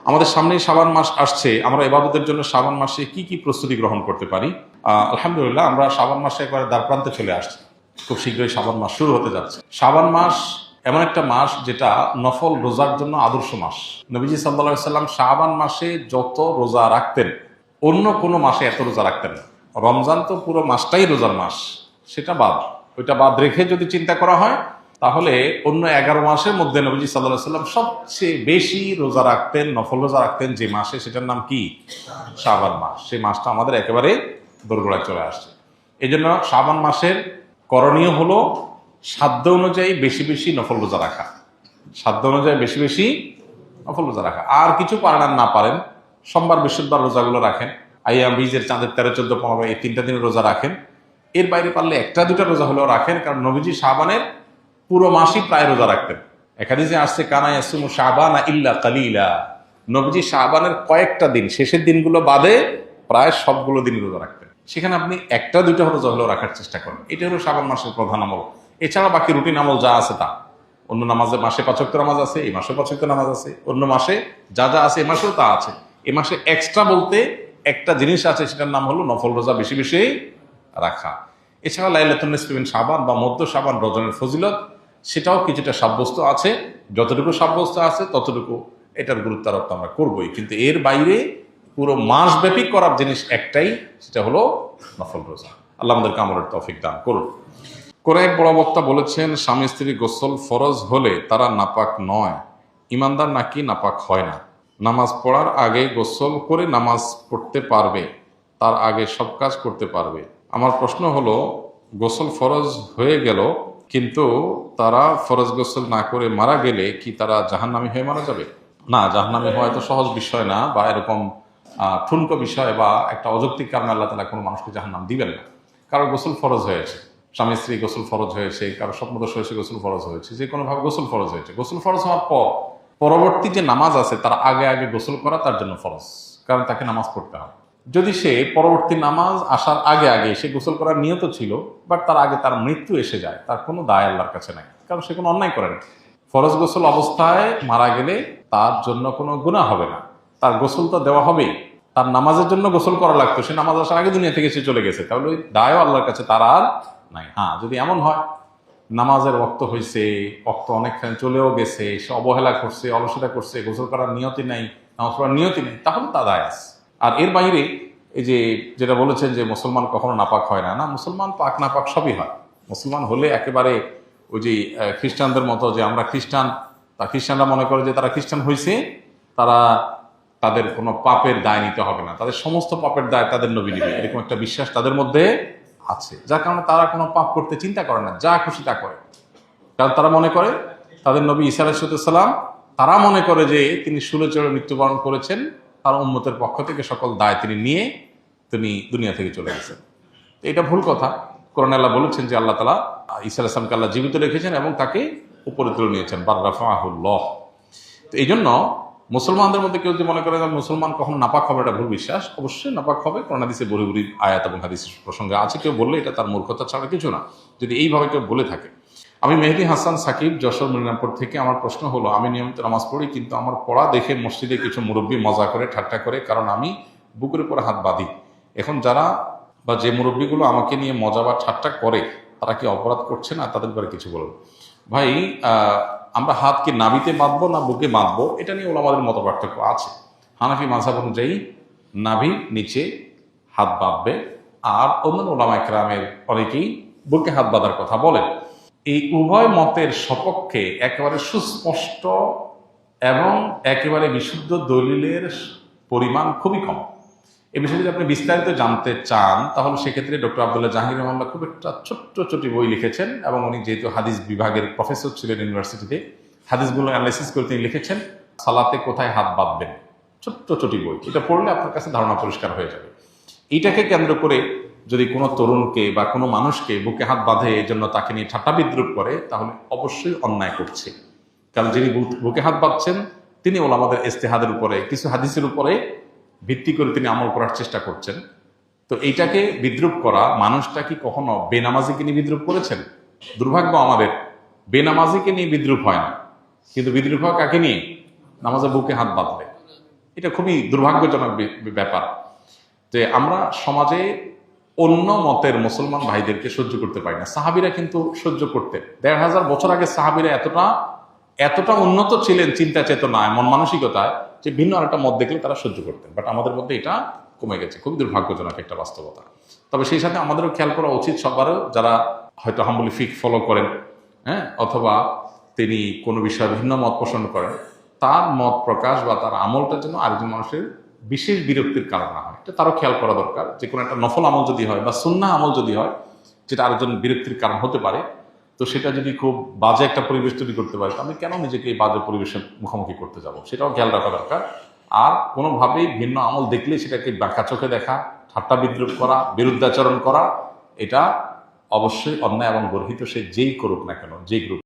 আমাদের সামনেই শাবান মাস আসছে, আমরা ইবাদতের জন্য শাবান মাসে কি কি প্রস্তুতি গ্রহণ করতে পারি? আলহামদুলিল্লাহ, আমরা শাবান মাসে একবারে দ্বারপ্রান্তে চলে আসছি। খুব শীঘ্রই শাবান মাস শুরু হতে যাচ্ছে। শাবান মাস এমন একটা মাস যেটা নফল রোজার জন্য আদর্শ মাস। নবীজি সাল্লাল্লাহু আলাইহি সাল্লাম শাবান মাসে যত রোজা রাখতেন, অন্য কোনো মাসে এত রোজা রাখতেন না। রমজান তো পুরো মাসটাই রোজার মাস, সেটা বাদ। ওইটা বাদ রেখে যদি চিন্তা করা হয়, তাহলে অন্য 11 মাসের মধ্যে নবীজি সাল্লাল্লাহু আলাইহি সাল্লাম সবচেয়ে বেশি রোজা রাখতেন, নফল রোজা রাখতেন যে মাসে, সেটার নাম কি? শাবান মাস। সেই মাসটা আমাদের একেবারে দোরগোড়ায় চলে আসছে। এই জন্য শাবান মাসের করণীয় হলো সাধ্য অনুযায়ী বেশি বেশি নফল রোজা রাখা। সাধ্য অনুযায়ী বেশি বেশি নফল রোজা রাখা। আর কিছু পারেন আর না পারেন, সোমবার বৃহস্পতিবার রোজাগুলো রাখেন, আইয়াম বীজের চাঁদের 13, 14, 15 এই 3টা দিনের রোজা রাখেন। এর বাইরে পারলে 1টা 2টা রোজা হলেও রাখেন, কারণ নবীজি শাবানের পুরো মাসই প্রায় রোজা রাখতেন। হাদিসে আসছে কানা ইয়াসুমু শাবানা ইল্লা কালিলা। নবীজি শাবানের কয়েকটা দিন, শেষের দিনগুলো বাদে প্রায় সবগুলো দিন রোজা রাখতেন। সেখানে আপনি 1টা 2টা রোজা হলেও রাখার চেষ্টা করেন। এটা হলো শাবান মাসের প্রধান আমল। এছাড়া বাকি রুটিন আমল যা আছে তা, অন্য নামাজে মাসে 5 ওয়াক্ত নামাজ আছে, এই মাসে 5 ওয়াক্ত নামাজ আছে, অন্য মাসে যা যা আছে এ মাসেও তা আছে। এ মাসে এক্সট্রা বলতে একটা জিনিস আছে, সেটার নাম হলো নফল রোজা বেশি বেশি রাখা। এছাড়া লাইলাতুন নিসফি মিন শাবান বা মধ্য শাবান রজনের ফজিলত, সেটাও কিছুটা সাব্যস্ত আছে। যতটুকু সাব্যস্ত আছে ততটুকু এটার গুরুত্ব আরোপ আমরা করবোই, কিন্তু এর বাইরে পুরো মাস ব্যাপী করার জিনিস একটাই, সেটা হলো নফল রোজা। আল্লাহ আমাদেরকে আমলের তৌফিক দান করুন। কোরআন এক বড় বক্তা বলেছেন, স্বামী স্ত্রী গোসল ফরজ হলে তারা নাপাক নয়, ইমানদার নাকি নাপাক হয় না। নামাজ পড়ার আগে গোসল করে নামাজ পড়তে পারবে, তার আগে সব কাজ করতে পারবে। আমার প্রশ্ন হলো, গোসল ফরজ হয়ে গেল কিন্তু তারা ফরজ গোসল না করে মারা গেলে কি তারা জাহান্নামী হয়ে মারা যাবে? না, জাহান্নামী হওয়া তো সহজ বিষয় না, বা এরকম ঠুনকো বিষয় বা একটা অযৌক্তিক কারণে আল্লাহ তাআলা কোনো মানুষকে জাহান্নাম দিবেন না। কারো গোসল ফরজ হয়েছে, স্বামী স্ত্রী গোসল ফরজ হয়েছে, কারো স্বপ্নদোষ হয়েছে গোসল ফরজ হয়েছে, যে কোনো ভাবে গোসল ফরজ হয়েছে। গোসল ফরজ হওয়ার পর পরবর্তী যে নামাজ আছে তার আগে আগে গোসল করা তার জন্য ফরজ, কারণ তাকে নামাজ পড়তে হবে। যদি সে পরবর্তী নামাজ আসার আগে আগে সে গোসল করার নিয়ত ছিল, বাট তার আগে তার মৃত্যু এসে যায়, তার কোনো দায় আল্লাহর কাছে নাই, কারণ সে কোনো অন্যায় করে না। ফরজ গোসল অবস্থায় মারা গেলে তার জন্য কোনো গুনাহ হবে না, তার গোসল তো দেওয়া হবেই। তার নামাজের জন্য গোসল করা লাগতো, সে নামাজ আসার আগে দুনিয়া থেকে সে চলে গেছে, তাহলে ওই দায়ও আল্লাহর কাছে তার আর নাই। হ্যাঁ, যদি এমন হয় নামাজের ওয়াক্ত হয়েছে, ওয়াক্ত অনেকখানি চলেও গেছে, সে অবহেলা করছে, অলসতা করছে, গোসল করার নিয়তি নাই, নামাজ পড়ার নিয়তি নেই, তাহলে তা দায় আছে। আর এর বাইরে এই যে যেটা বলেছেন যে মুসলমান কখনো নাপাক হয় না, না, মুসলমান পাক নাপাক সবই হয়। মুসলমান হলে একেবারে ওই যে খ্রিস্টানদের মতো, যে আমরা খ্রিস্টান, তা খ্রিস্টানরা মনে করে যে তারা খ্রিস্টান হয়েছে, তারা তাদের কোনো পাপের দায় নিতে হবে না, তাদের সমস্ত পাপের দায় তাদের নবী নিবে, এরকম একটা বিশ্বাস তাদের মধ্যে আছে, যার কারণে তারা কোনো পাপ করতে চিন্তা করে না, যা খুশি তা করে। কারণ তারা মনে করে তাদের নবী ঈসা আলাইহিস সালাম, তারা মনে করে যে তিনি শূলে চড়ে মৃত্যুবরণ করেছেন, তার উম্মতের পক্ষ থেকে সকল দায় তিনি নিয়ে তিনি দুনিয়া থেকে চলে গেছেন। এটা ভুল কথা। কোরআনে আল্লাহ বলেছেন যে আল্লাহ তাআলা ঈসা আলাইহিস সালামকে আল্লাহ জীবিত রেখেছেন এবং তাকে উপরে তুলে নিয়েছেন, বার রাফাহুল্লাহ। তো এই জন্য মুসলমানদের মধ্যে কেউ যদি মনে করে মুসলমান কখনো নাপাক হবে, এটা ভুল বিশ্বাস। অবশ্যই নাপাক হবে, কোরআন হাদিসে বড়ি বড়ি আয়াত এবং হাদিস প্রসঙ্গে আছে। কেউ বললে এটা তার মূর্খতা ছাড়া কিছু না, যদি এইভাবে কেউ বলে থাকে। আমি মেহেদী হাসান সাকিব, যশোর মির্জাপুর থেকে। আমার প্রশ্ন হলো, আমি নিয়মিত নামাজ পড়ি, কিন্তু আমার পড়া দেখে মসজিদে কিছু মুরব্বী মজা করে, ঠাট্টা করে, কারণ আমি বুকের উপরে হাত বাঁধি। এখন যারা বা যে মুরব্বীগুলো আমাকে নিয়ে মজা বা ঠাট্টা করে, তারা কি অপরাধ করছে না? তাদের ব্যাপারে কিছু বলুন। ভাই, আমরা হাত কি নাভিতে বাঁধবো না বুকে বাঁধবো, এটা নিয়ে ওলামাদের মত পার্থক্য আছে। হানাফি মাযহাব অনুযায়ী নাভির নিচে হাত বাঁধবে, আর অন্যান্য ওলামা ইকরামের অনেকেই বুকে হাত বাঁধার কথা বলেন। এই উভয় মতের সপক্ষে একেবারে সুস্পষ্ট এবং একেবারে বিশুদ্ধ দলিলের পরিমাণ খুবই কম। এই বিষয়ে যদি আপনি বিস্তারিত জানতে চান, তাহলে সেক্ষেত্রে ডক্টর আব্দুল্লাহ জাহাঙ্গীর রহমাল্লাহ খুব একটা ছোট্ট বই লিখেছেন, এবং উনি যেহেতু হাদিস বিভাগের প্রফেসর ছিলেন ইউনিভার্সিটিতে, হাদিসগুলো অ্যানালাইসিস করে তিনি লিখেছেন সালাতে কোথায় হাত বাঁধবেন, ছোট্ট বই। এটা পড়লে আপনার কাছে ধারণা পরিষ্কার হয়ে যাবে। এইটাকে কেন্দ্র করে যদি কোনো তরুণকে বা কোনো মানুষকে বুকে হাত বাঁধে, এই জন্য তাকে নিয়ে ঠাট্টা বিদ্রুপ করে, তাহলে অবশ্যই অন্যায় করছে। কারণ যিনি বুকে হাত বাঁধছেন তিনি ওলামাদের ইজতিহাদের উপরে, কিছু হাদিসের উপরে ভিত্তি করে তিনি আমল করার চেষ্টা করছেন। তো এইটাকে বিদ্রুপ করা, মানুষটা কি কখনো বেনামাজিকে নিয়ে বিদ্রুপ করেছেন? দুর্ভাগ্য আমাদের, বেনামাজিকে নিয়ে বিদ্রুপ হয় না, কিন্তু বিদ্রুপ হয় কাকে নিয়ে? নামাজে বুকে হাত বাঁধলে। এটা খুবই দুর্ভাগ্যজনক ব্যাপার যে আমরা সমাজে অন্য মতের মুসলমান ভাইদেরকে সহ্য করতে পারি না। সাহাবীরা কিন্তু সহ্য করতেন। ১৫০০ বছর আগে সাহাবীরা এতটা উন্নত ছিলেন চিন্তা চেতনায়, মন মানসিকতায়, যে ভিন্ন আরেকটা মত দেখলে তারা সহ্য করতেন। বাট আমাদের মধ্যে এটা কমে গেছে, খুবই দুর্ভাগ্যজনক একটা বাস্তবতা। তবে সেই সাথে আমাদেরও খেয়াল করা উচিত সবারও, যারা হয়তো হাম্বলি ফিক ফলো করেন, হ্যাঁ, অথবা তিনি কোনো বিষয়ে ভিন্ন মত পোষণ করেন, তার মত প্রকাশ বা তার আমলটা যেন আরেকজন মানুষের বিশেষ বিরক্তির কারণ না হয়, এটা তারও খেয়াল করা দরকার। যে কোনো একটা নফল আমল যদি হয় বা সুন্নাহ আমল যদি হয়, যেটা আরেকজন বিরক্তির কারণ হতে পারে, তো সেটা যদি খুব বাজে একটা পরিবেশ তৈরি করতে পারে, তো আমি কেন নিজেকে এই বাজে পরিবেশের মুখোমুখি করতে যাব, সেটাও খেয়াল রাখা দরকার। আর কোনোভাবেই ভিন্ন আমল দেখলে সেটাকে বাঁকা চোখে দেখা, ঠাট্টা বিদ্রুপ করা, বিরুদ্ধাচরণ করা, এটা অবশ্যই অন্যায় এবং গর্হিত, সে যেই করুক না কেন, যেই গ্রুপ।